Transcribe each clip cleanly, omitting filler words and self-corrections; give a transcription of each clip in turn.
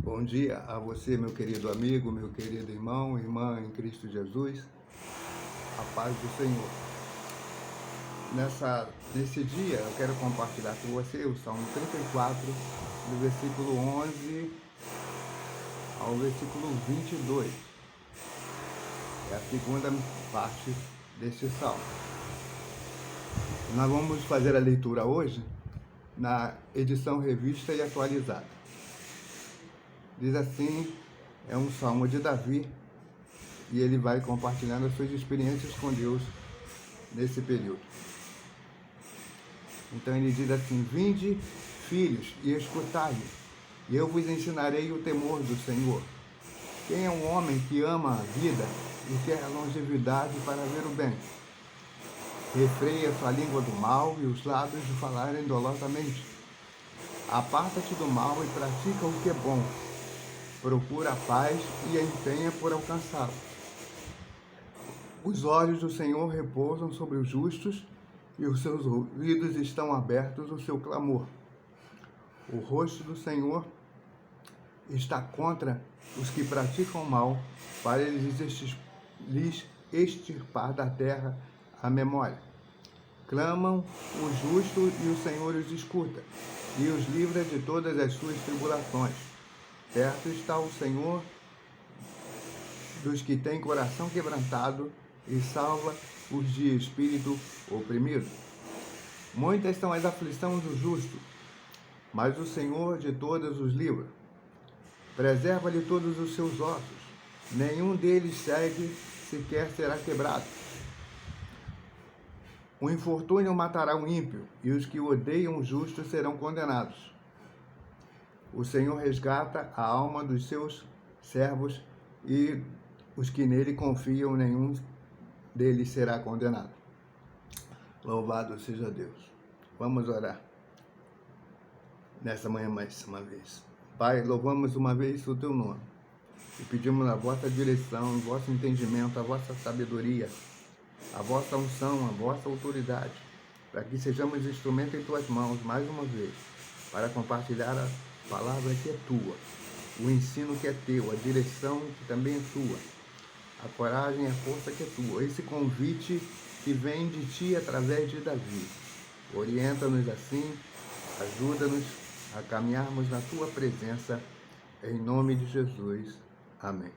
Bom dia a você, meu querido amigo, meu querido irmão, irmã em Cristo Jesus. A paz do Senhor. Nesse dia, eu quero compartilhar com você o Salmo 34, do versículo 11 ao versículo 22. É a segunda parte deste salmo. Nós vamos fazer a leitura hoje na edição revista e atualizada. Diz assim, é um salmo de Davi, e ele vai compartilhando as suas experiências com Deus nesse período. Então ele diz assim: vinde, filhos, e escutai-me, e eu vos ensinarei o temor do Senhor. Quem é um homem que ama a vida e quer a longevidade para ver o bem? Refreia sua língua do mal e os lábios de falarem dolosamente. Aparta-te do mal e pratica o que é bom. Procura a paz e a empenha por alcançá-la. Os olhos do Senhor repousam sobre os justos e os seus ouvidos estão abertos ao seu clamor. O rosto do Senhor está contra os que praticam mal, para lhes extirpar da terra a memória. Clamam o justo e o Senhor os escuta, e os livra de todas as suas tribulações. Perto está o Senhor dos que têm coração quebrantado e salva os de espírito oprimido. Muitas são as aflições do justo, mas o Senhor de todas os livra. Preserva-lhe todos os seus ossos, nenhum deles sequer será quebrado. O infortúnio matará o ímpio, e os que odeiam o justo serão condenados. O Senhor resgata a alma dos seus servos, e os que nele confiam, nenhum deles será condenado. Louvado seja Deus. Vamos orar nessa manhã mais uma vez. Pai, louvamos uma vez o teu nome e pedimos a vossa direção, o vosso entendimento, a vossa sabedoria, a vossa unção, a vossa autoridade, para que sejamos instrumento em tuas mãos mais uma vez, para compartilhar a palavra que é tua, o ensino que é teu, a direção que também é tua, a coragem e a força que é tua, esse convite que vem de ti através de Davi. Orienta-nos assim, ajuda-nos a caminharmos na tua presença, em nome de Jesus. Amém.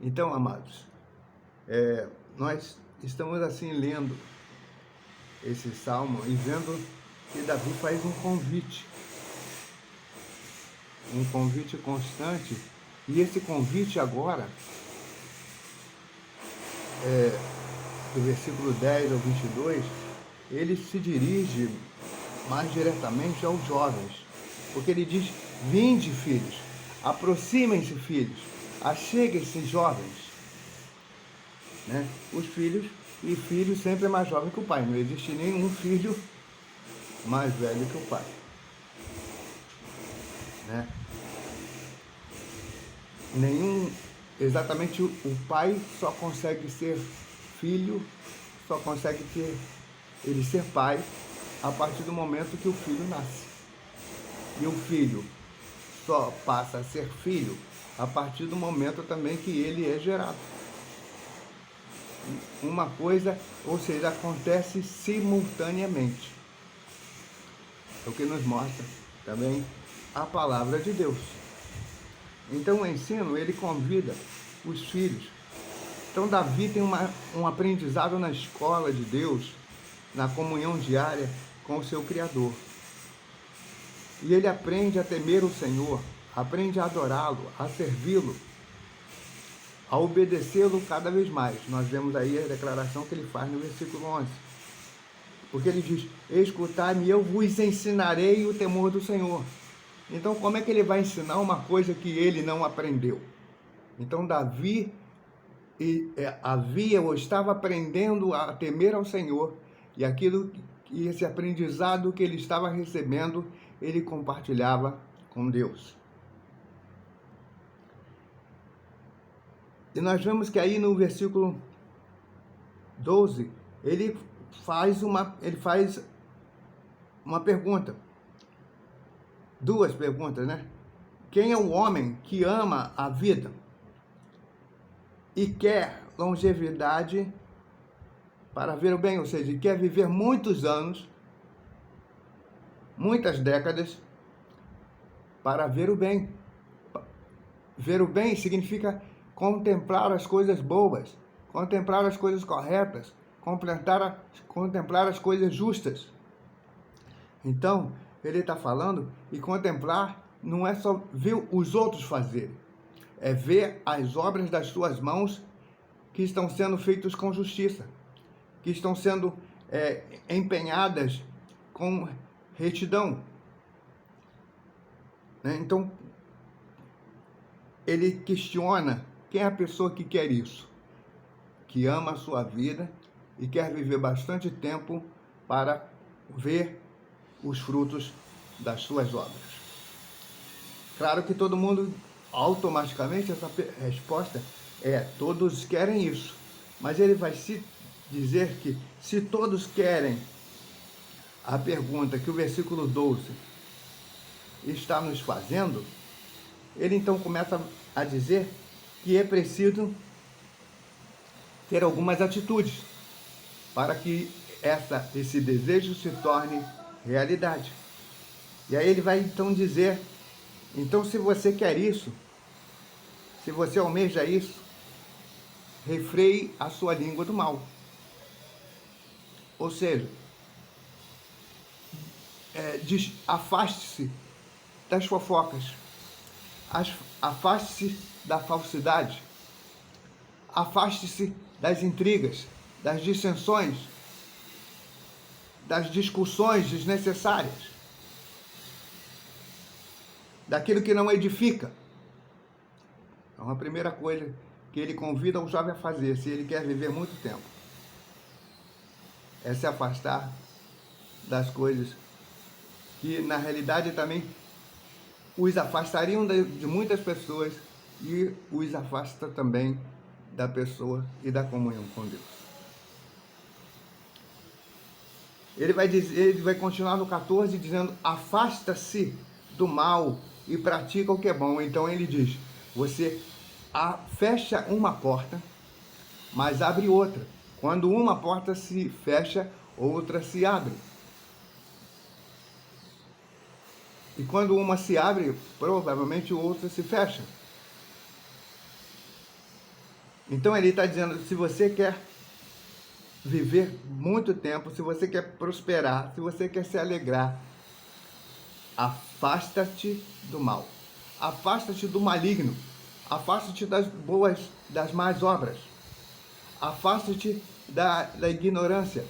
Então, amados, nós estamos assim lendo esse salmo e vendo que Davi faz um convite constante, e esse convite agora, do versículo 10 ao 22, ele se dirige mais diretamente aos jovens, porque ele diz: vinde, filhos, aproximem-se, filhos, acheguem-se, jovens. Né? Os filhos, e filho sempre é mais jovem que o pai, não existe nenhum filho mais velho que o pai. Né? Exatamente, o pai só consegue ser filho, só consegue ele ser pai a partir do momento que o filho nasce. E o filho só passa a ser filho a partir do momento também que ele é gerado. Uma coisa, ou seja, acontece simultaneamente. É o que nos mostra também a palavra de Deus. Então o ensino, ele convida os filhos. Então Davi tem um aprendizado na escola de Deus, na comunhão diária com o seu Criador. E ele aprende a temer o Senhor, aprende a adorá-lo, a servi-lo, a obedecê-lo cada vez mais. Nós vemos aí a declaração que ele faz no versículo 11. Porque ele diz: escutai-me, eu vos ensinarei o temor do Senhor. Então, como é que ele vai ensinar uma coisa que ele não aprendeu? Então, Davi havia ou estava aprendendo a temer ao Senhor, e esse aprendizado que ele estava recebendo, ele compartilhava com Deus. E nós vemos que aí no versículo 12, ele faz uma pergunta. duas perguntas, né? Quem é o homem que ama a vida e quer longevidade para ver o bem, ou seja, quer viver muitos anos, muitas décadas, para ver o bem. Ver o bem significa contemplar as coisas boas, contemplar as coisas corretas, contemplar as coisas justas. Então, ele está falando, e contemplar não é só ver os outros fazerem, é ver as obras das suas mãos que estão sendo feitas com justiça, que estão sendo empenhadas com retidão. Então, ele questiona quem é a pessoa que quer isso, que ama a sua vida e quer viver bastante tempo para ver os frutos das suas obras. Claro que todo mundo, automaticamente, essa resposta é: todos querem isso. Mas ele vai se dizer que, se todos querem, a pergunta que o versículo 12 está nos fazendo, ele então começa a dizer que é preciso ter algumas atitudes para que esse desejo se torne realidade. E aí ele vai então dizer: então, se você quer isso, se você almeja isso, refreie a sua língua do mal. Ou seja, afaste-se das fofocas, afaste-se da falsidade, afaste-se das intrigas, das dissensões, das discussões desnecessárias, daquilo que não edifica. Então, a primeira coisa que ele convida o jovem a fazer, se ele quer viver muito tempo, é se afastar das coisas que, na realidade, também os afastariam de muitas pessoas e os afasta também da pessoa e da comunhão com Deus. Ele vai continuar no 14 dizendo: afasta-se do mal e pratica o que é bom. Então ele diz: você fecha uma porta, mas abre outra. Quando uma porta se fecha, outra se abre. E quando uma se abre, provavelmente outra se fecha. Então ele está dizendo: se você quer viver muito tempo, se você quer prosperar, se você quer se alegrar, afasta-te do mal. Afasta-te do maligno. Afasta-te das más obras. Afasta-te da ignorância.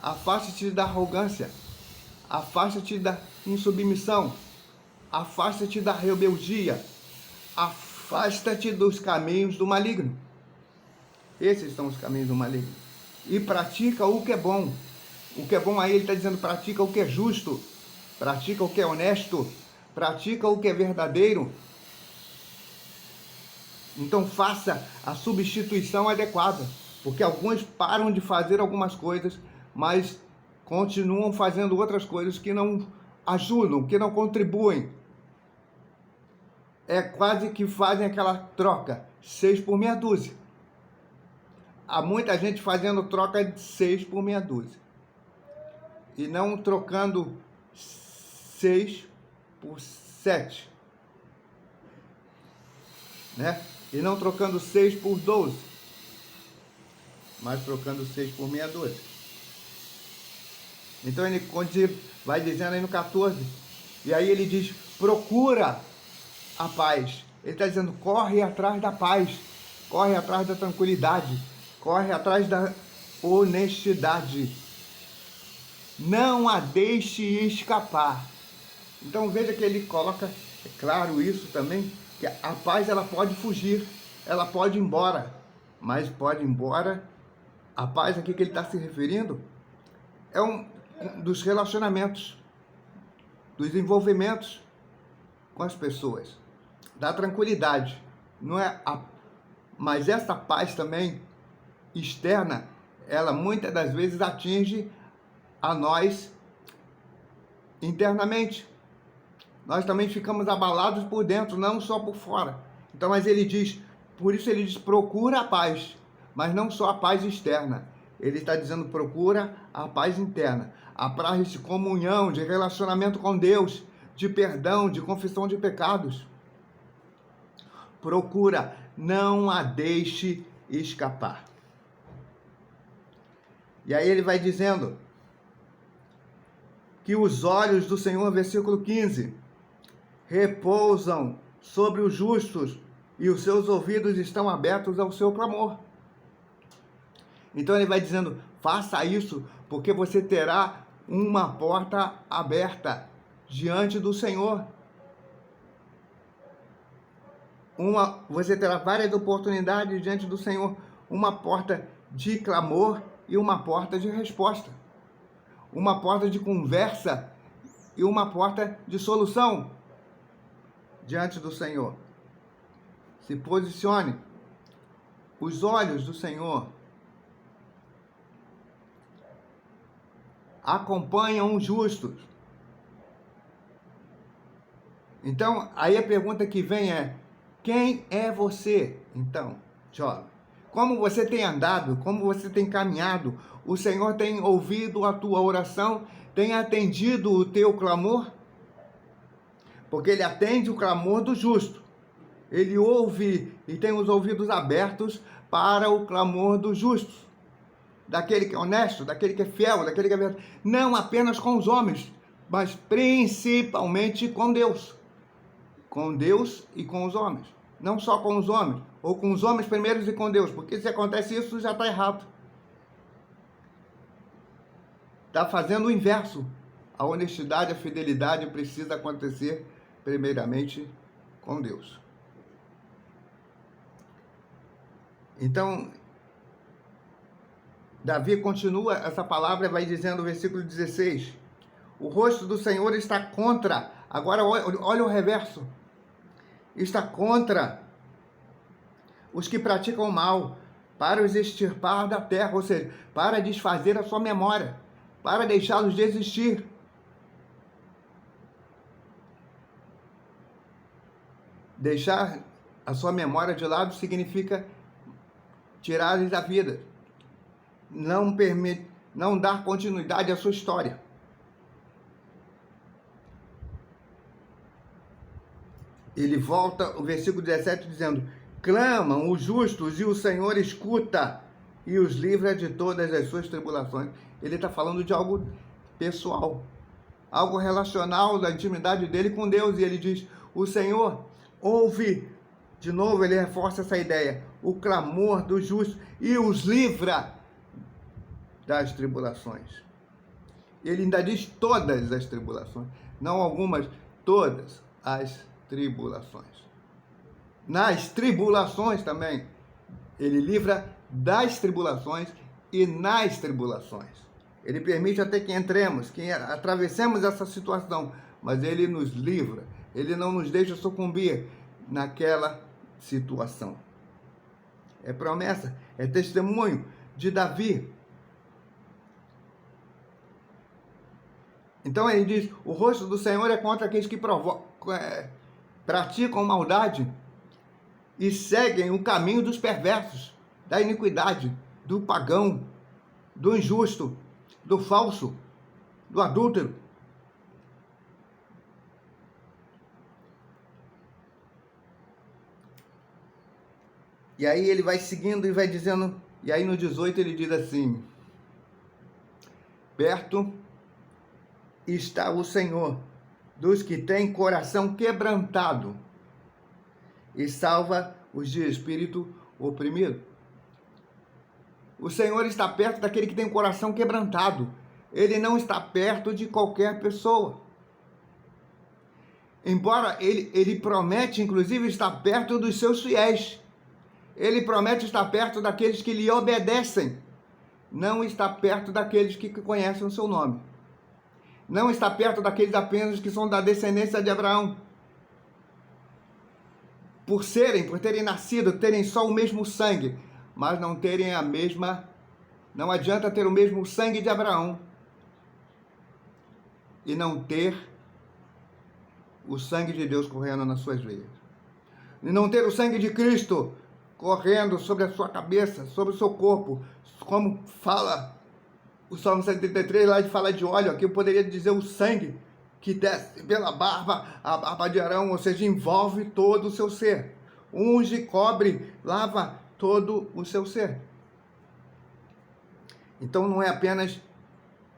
Afasta-te da arrogância. Afasta-te da insubmissão. Afasta-te da rebeldia. Afasta-te dos caminhos do maligno. Esses são os caminhos do maligno. E pratica o que é bom. O que é bom aí ele está dizendo: pratica o que é justo. Pratica o que é honesto. Pratica o que é verdadeiro. Então faça a substituição adequada, porque alguns param de fazer algumas coisas, mas continuam fazendo outras coisas que não ajudam, que não contribuem. É quase que fazem aquela troca, 6 por meia dúzia. Há muita gente fazendo troca de 6 por meia dúzia. E não trocando 6 por 7. Né? E não trocando 6 por 12, mas trocando 6 por meia dúzia. Então ele vai dizendo aí no 14, e aí ele diz: procura a paz. Ele está dizendo: corre atrás da paz, corre atrás da tranquilidade, corre atrás da honestidade. Não a deixe escapar. Então veja que ele coloca, é claro isso também, que a paz ela pode fugir, ela pode ir embora, mas pode ir embora. A paz aqui que ele está se referindo é um dos relacionamentos, dos envolvimentos com as pessoas, da tranquilidade, não é? Mas essa paz também externa, ela muitas das vezes atinge a nós internamente. nós também ficamos abalados por dentro, não só por fora. Então, mas ele diz, por isso ele diz, procura a paz, mas não só a paz externa. Ele está dizendo, procura a paz interna, a paz de comunhão, de relacionamento com Deus, de perdão, de confissão de pecados. Procura, não a deixe escapar. E aí ele vai dizendo que os olhos do Senhor, versículo 15, repousam sobre os justos e os seus ouvidos estão abertos ao seu clamor. Então ele vai dizendo, faça isso, porque você terá uma porta aberta diante do Senhor. Você terá várias oportunidades diante do Senhor, uma porta de clamor e uma porta de resposta, uma porta de conversa e uma porta de solução diante do Senhor. Se posicione. Os olhos do Senhor acompanham os justos. Então, aí a pergunta que vem é, quem é você? Então, jovem, como você tem andado, como você tem caminhado, o Senhor tem ouvido a tua oração, tem atendido o teu clamor? Porque Ele atende o clamor do justo. Ele ouve e tem os ouvidos abertos para o clamor dos justos. Daquele que é honesto, daquele que é fiel, daquele que é verdadeiro. Não apenas com os homens, mas principalmente com Deus. Com Deus e com os homens. Não só com os homens, ou com os homens primeiros e com Deus, porque se acontece isso, já está errado. Está fazendo o inverso. A honestidade, a fidelidade precisa acontecer primeiramente com Deus. Então, Davi continua, essa palavra vai dizendo no versículo 16, o rosto do Senhor está contra, agora olha o reverso, está contra os que praticam o mal, para os extirpar da terra, ou seja, para desfazer a sua memória, para deixá-los desistir. Deixar a sua memória de lado significa tirar-lhes da vida, não dar continuidade à sua história. Ele volta, o versículo 17, dizendo, clamam os justos e o Senhor escuta e os livra de todas as suas tribulações. Ele está falando de algo pessoal, algo relacional da intimidade dele com Deus. E ele diz, o Senhor ouve, de novo ele reforça essa ideia, o clamor dos justos e os livra das tribulações. Ele ainda diz todas as tribulações, não algumas, todas as tribulações. Nas tribulações também, ele livra das tribulações e nas tribulações. Ele permite até que entremos, que atravessemos essa situação, mas ele nos livra, ele não nos deixa sucumbir naquela situação. É promessa, é testemunho de Davi. Então ele diz, o rosto do Senhor é contra aqueles que praticam maldade e seguem o caminho dos perversos, da iniquidade, do pagão, do injusto, do falso, do adúltero. E aí ele vai seguindo e vai dizendo, e aí no 18 ele diz assim, perto está o Senhor dos que têm coração quebrantado e salva os de espírito oprimido. O Senhor está perto daquele que tem o coração quebrantado. Ele não está perto de qualquer pessoa. Embora ele promete, inclusive, estar perto dos seus fiéis. Ele promete estar perto daqueles que lhe obedecem. Não está perto daqueles que conhecem o seu nome. Não está perto daqueles apenas que são da descendência de Abraão. Por terem nascido, terem só o mesmo sangue, mas não terem a mesma... Não adianta ter o mesmo sangue de Abraão e não ter o sangue de Deus correndo nas suas veias. E não ter o sangue de Cristo correndo sobre a sua cabeça, sobre o seu corpo, como fala o Salmo 73, lá de fala de óleo, aqui eu poderia dizer o sangue que desce pela barba, a barba de Arão, ou seja, envolve todo o seu ser. Unge, cobre, lava todo o seu ser. Então não é apenas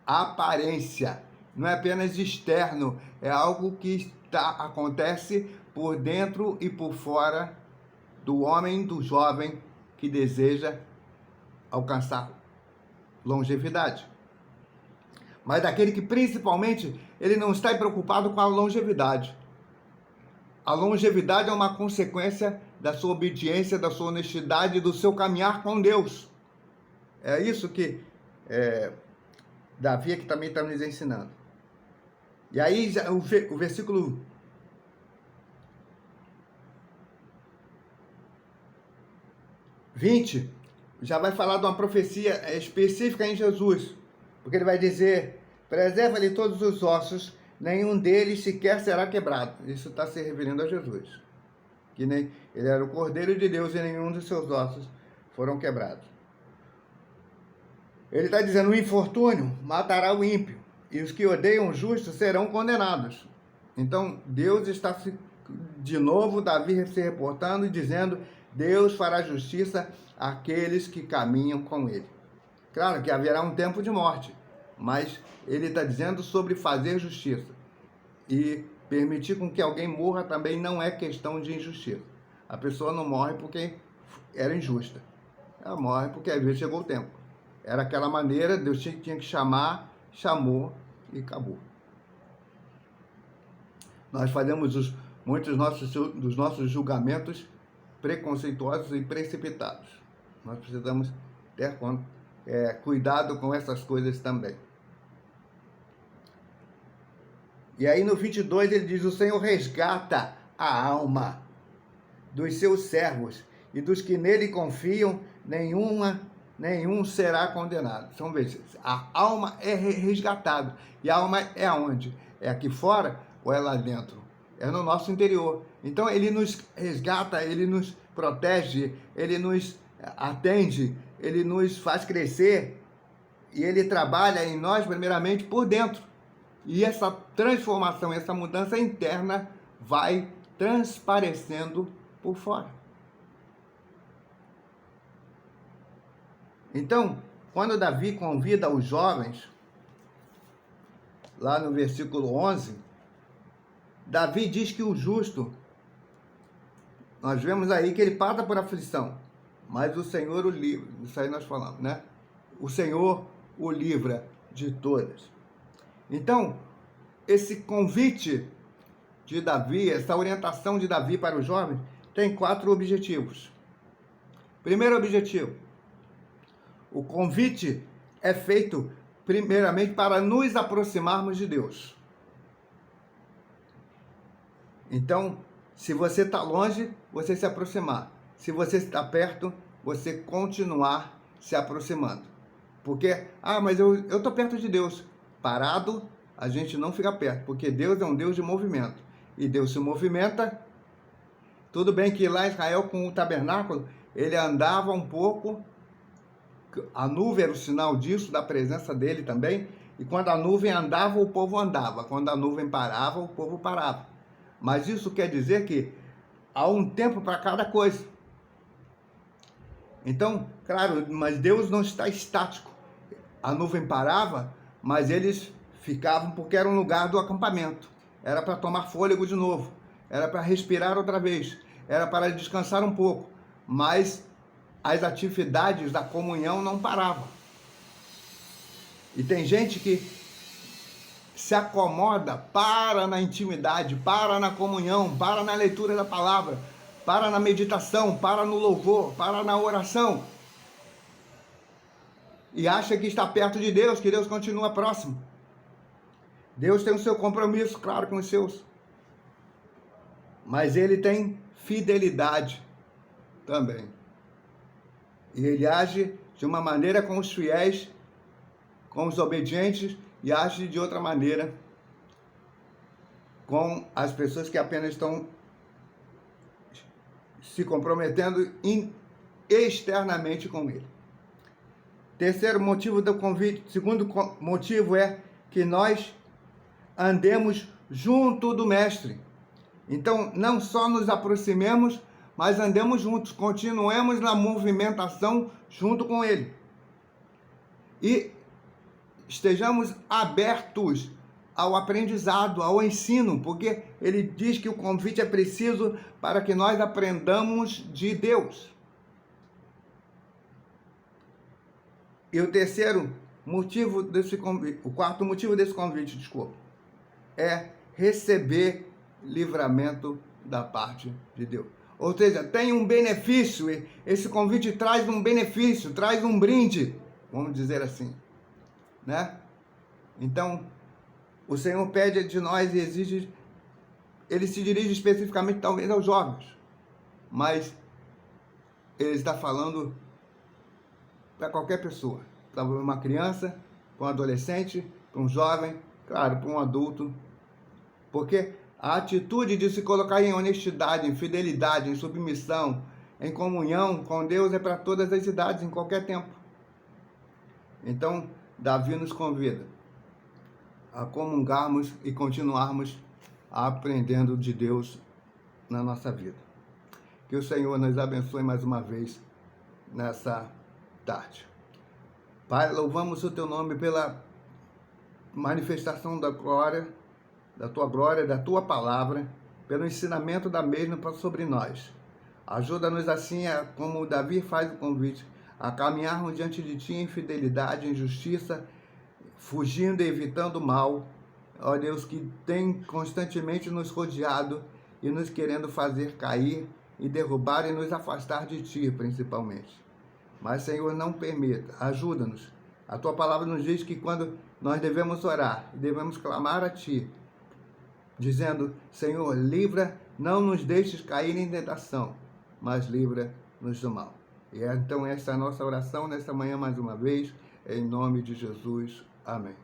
aparência, não é apenas externo, é algo que acontece por dentro e por fora do homem, do jovem que deseja alcançar longevidade. Mas daquele que principalmente ele não está preocupado com a longevidade. A longevidade é uma consequência da sua obediência, da sua honestidade, do seu caminhar com Deus. É isso que Davi aqui também está nos ensinando. E aí o versículo 20 já vai falar de uma profecia específica em Jesus, porque ele vai dizer: preserva-lhe todos os ossos, nenhum deles sequer será quebrado. Isso está se referindo a Jesus, que nem ele era o Cordeiro de Deus e nenhum dos seus ossos foram quebrados. Ele está dizendo: o infortúnio matará o ímpio, e os que odeiam o justo serão condenados. Então, Deus está de novo, Davi se reportando e dizendo: Deus fará justiça àqueles que caminham com ele. Claro que haverá um tempo de morte, mas ele está dizendo sobre fazer justiça. E permitir com que alguém morra também não é questão de injustiça. A pessoa não morre porque era injusta. Ela morre porque às vezes chegou o tempo. Era aquela maneira, Deus tinha que chamar, chamou e acabou. Nós fazemos muitos dos nossos julgamentos preconceituosos e precipitados. Nós precisamos ter cuidado com essas coisas também. E aí no 22 ele diz: o Senhor resgata a alma dos seus servos, e dos que nele confiam, nenhum será condenado. Então veja, a alma é resgatada. E a alma é aonde? É aqui fora ou é lá dentro? É no nosso interior. Então ele nos resgata, ele nos protege, ele nos atende, ele nos faz crescer e ele trabalha em nós primeiramente por dentro. E essa transformação, essa mudança interna vai transparecendo por fora. Então, quando Davi convida os jovens, lá no versículo 11, Davi diz que o justo, nós vemos aí que ele passa por aflição, mas o Senhor o livra. Isso aí nós falamos, né? O Senhor o livra de todas. Então, esse convite de Davi, essa orientação de Davi para os jovens, tem 4 objetivos. Primeiro objetivo: o convite é feito primeiramente para nos aproximarmos de Deus. Então, se você está longe, você se aproximar. Se você está perto, você continuar se aproximando. Porque, mas eu estou perto de Deus. Parado, a gente não fica perto, porque Deus é um Deus de movimento. E Deus se movimenta. Tudo bem que lá em Israel, com o tabernáculo, ele andava um pouco. A nuvem era o sinal disso, da presença dele também. E quando a nuvem andava, o povo andava. Quando a nuvem parava, o povo parava. Mas isso quer dizer que há um tempo para cada coisa. Então, claro, mas Deus não está estático. A nuvem parava, mas eles ficavam porque era um lugar do acampamento. Era para tomar fôlego de novo. Era para respirar outra vez. Era para descansar um pouco. Mas as atividades da comunhão não paravam. E tem gente que se acomoda, para na intimidade, para na comunhão, para na leitura da palavra, para na meditação, para no louvor, para na oração. E acha que está perto de Deus, que Deus continua próximo. Deus tem o seu compromisso, claro, com os seus. Mas ele tem fidelidade também. E ele age de uma maneira com os fiéis, com os obedientes, e age de outra maneira com as pessoas que apenas estão se comprometendo externamente com ele. Terceiro motivo do convite, segundo motivo é que nós andemos junto do Mestre. Então, não só nos aproximemos, mas andemos juntos, continuemos na movimentação junto com ele. E estejamos abertos ao aprendizado, ao ensino, porque ele diz que o convite é preciso para que nós aprendamos de Deus. E o quarto motivo desse convite, é receber livramento da parte de Deus. Ou seja, tem um benefício, esse convite traz um benefício, traz um brinde, vamos dizer assim, né? Então, o Senhor pede de nós e exige, ele se dirige especificamente talvez aos jovens, mas ele está falando para qualquer pessoa, para uma criança, para um adolescente, para um jovem, claro, para um adulto, porque a atitude de se colocar em honestidade, em fidelidade, em submissão, em comunhão com Deus é para todas as idades, em qualquer tempo. Então, Davi nos convida a comungarmos e continuarmos aprendendo de Deus na nossa vida. Que o Senhor nos abençoe mais uma vez nessa tarde. Pai, louvamos o teu nome pela manifestação da glória, da tua palavra, pelo ensinamento da mesma sobre nós. Ajuda-nos assim, como Davi faz o convite, a caminharmos diante de ti em fidelidade, em justiça, fugindo e evitando o mal, ó Deus, que tem constantemente nos rodeado e nos querendo fazer cair e derrubar e nos afastar de ti, principalmente. Mas, Senhor, não permita, ajuda-nos. A tua palavra nos diz que quando nós devemos orar, devemos clamar a ti, dizendo, Senhor, livra, não nos deixes cair em tentação, mas livra-nos do mal. E então essa é a nossa oração nesta manhã mais uma vez, em nome de Jesus. Amém.